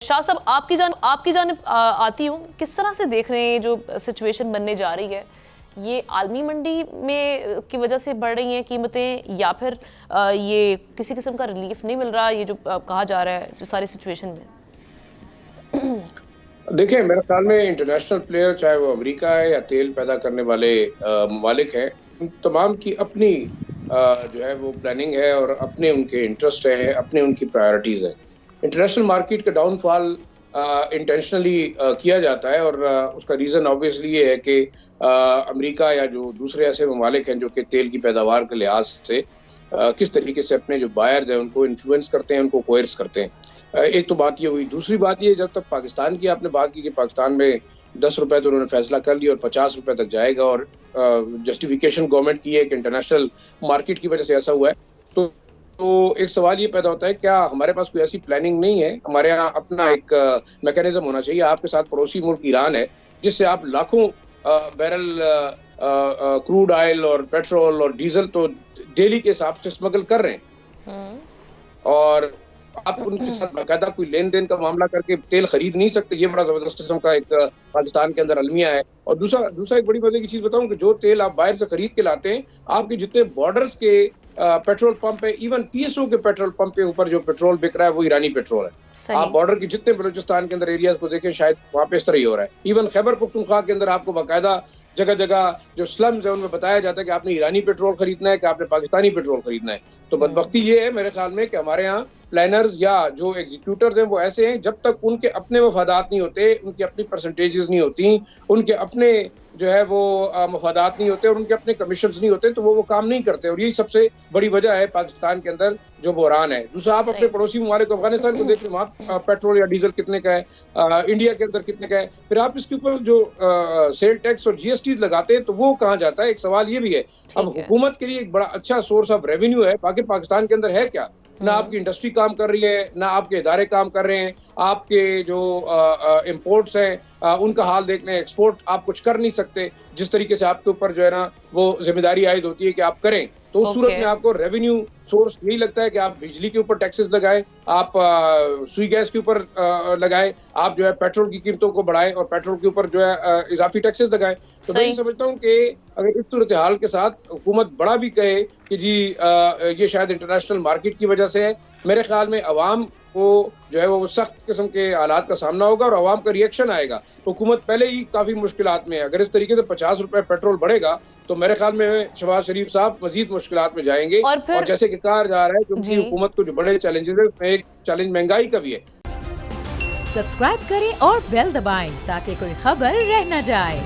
شاہ صاحب آپ کی جانب آتی ہوں، کس طرح سے دیکھ رہے ہیں جو سچویشن بننے جا رہی ہے؟ یہ عالمی منڈی میں کی وجہ سے بڑھ رہی ہیں قیمتیں، یا پھر یہ کسی قسم کا ریلیف نہیں مل رہا، یہ جو کہا جا رہا ہے جو ساری سچویشن میں؟ دیکھیں میرے خیال میں انٹرنیشنل پلیئر چاہے وہ امریکہ ہے یا تیل پیدا کرنے والے ممالک ہیں، ان تمام کی اپنی جو ہے وہ پلاننگ ہے اور اپنے ان کے انٹرسٹ ہیں، اپنے ان کی پرائیورٹیز ہیں۔ انٹرنیشنل مارکیٹ کا ڈاؤن فال انٹینشنلی کیا جاتا ہے، اور اس کا ریزن آبویسلی یہ ہے کہ امریکہ یا جو دوسرے ایسے ممالک ہیں جو کہ تیل کی پیداوار کے لحاظ سے کس طریقے سے اپنے جو بائرز ہیں ان کو انفلوئنس کرتے ہیں، ان کو کوئرس کرتے ہیں۔ ایک تو بات یہ ہوئی۔ دوسری بات یہ، جب تک پاکستان کی آپ نے بات کی کہ پاکستان میں 10 روپے تو انہوں نے فیصلہ کر لیا اور 50 روپے تک جائے گا، اور جسٹیفیکیشن گورنمنٹ کی ہے کہ انٹرنیشنل مارکیٹ کی وجہ سے ایسا ہوا ہے، تو ایک سوال یہ پیدا ہوتا ہے کیا ہمارے پاس کوئی ایسی پلاننگ نہیں ہے؟ ہمارے یہاں اپنا ایک میکینزم ہونا چاہیے۔ آپ کے ساتھ پڑوسی ملک ایران ہے جس سے آپ لاکھوں بیرل کروڈ آئل اور پیٹرول اور ڈیزل تو ڈیلی کے حساب سے اسمگل کر رہے ہیں، اور آپ ان کے ساتھ باقاعدہ کوئی لین دین کا معاملہ کر کے تیل خرید نہیں سکتے۔ یہ بڑا زبردست قسم کا ایک پاکستان کے اندر المیہ ہے۔ اور دوسرا ایک بڑی مزے کی چیز بتاؤں کہ جو تیل آپ باہر سے خرید کے لاتے ہیں، آپ کے جتنے بارڈرز کے پیٹرول پمپ ہے، ایون پی ایس او کے پیٹرول پمپ کے اوپر جو پیٹرول بک رہا ہے وہ ایرانی پیٹرول ہے۔ آپ بارڈر کے جتنے بلوچستان کے اندر ایریاز کو دیکھیں، شاید وہاں پہ اس طرح ہی ہو رہا ہے۔ ایون خیبر پختونخوا کے اندر آپ کو باقاعدہ جگہ جگہ جو سلمز ہیں ان میں بتایا جاتا ہے کہ آپ نے ایرانی پیٹرول خریدنا ہے کہ آپ نے پاکستانی پیٹرول خریدنا ہے۔ تو بدبختی یہ ہے میرے خیال میں کہ ہمارے ہاں پلانرز یا جو ایگزیکیوٹرز ہیں وہ ایسے ہیں، جب تک ان کے اپنے مفادات نہیں ہوتے، ان کی اپنی پرسنٹیجز نہیں ہوتی، ان کے اپنے جو ہے وہ مفادات نہیں ہوتے اور ان کے اپنے کمیشنز نہیں ہوتے، تو وہ کام نہیں کرتے، اور یہی سب سے بڑی وجہ ہے پاکستان کے اندر جو بحران ہے۔ دوسرا، آپ اپنے پڑوسی ممالک افغانستان کو دیکھ لیں، وہاں پیٹرول یا ڈیزل کتنے کا ہے، انڈیا کے اندر کتنے کا ہے، پھر آپ اس کے اوپر جو سیل ٹیکس اور جی ایس ٹیز لگاتے ہیں تو وہ کہاں جاتا ہے؟ ایک سوال یہ بھی ہے۔ اب حکومت کے لیے ایک بڑا اچھا سورس آف ریونیو ہے، باقی پاکستان کے اندر ہے کیا؟ نہ آپ کی انڈسٹری کام کر رہی ہے، نہ آپ کے ادارے کام کر رہے ہیں، آپ کے جو امپورٹس ہیں ان کا حال دیکھ لیں، ایکسپورٹ آپ کچھ کر نہیں سکتے جس طریقے سے آپ کے اوپر جو ہے نا وہ ذمہ داری عائد ہوتی ہے کہ آپ کریں۔ تو اس صورت میں آپ کو ریونیو سورس یہی لگتا ہے کہ آپ بجلی کے اوپر ٹیکسز لگائیں، آپ سوئی گیس کے اوپر لگائیں، آپ جو ہے پیٹرول کی قیمتوں کو بڑھائیں اور پیٹرول کے اوپر جو ہے اضافی ٹیکسز لگائیں۔ تو میں یہ سمجھتا ہوں کہ اگر اس صورتحال کے ساتھ حکومت بڑا بھی کہے کہ جی یہ شاید انٹرنیشنل مارکیٹ کی وجہ سے ہے، میرے خیال میں عوام کو جو ہے وہ سخت قسم کے حالات کا سامنا ہوگا اور عوام کا ریئیکشن آئے گا۔ حکومت پہلے ہی کافی مشکلات میں ہے، اگر اس طریقے سے 50 روپے پیٹرول بڑھے گا تو میرے خیال میں شہباز شریف صاحب مزید مشکلات میں جائیں گے، اور جیسے کہ کہا جا رہا ہے کہ ان کی حکومت کو جو بڑے چیلنجز ہیں، ایک چیلنج مہنگائی کا بھی ہے۔ سبسکرائب کریں اور بیل دبائیں تاکہ کوئی خبر رہ نہ جائے۔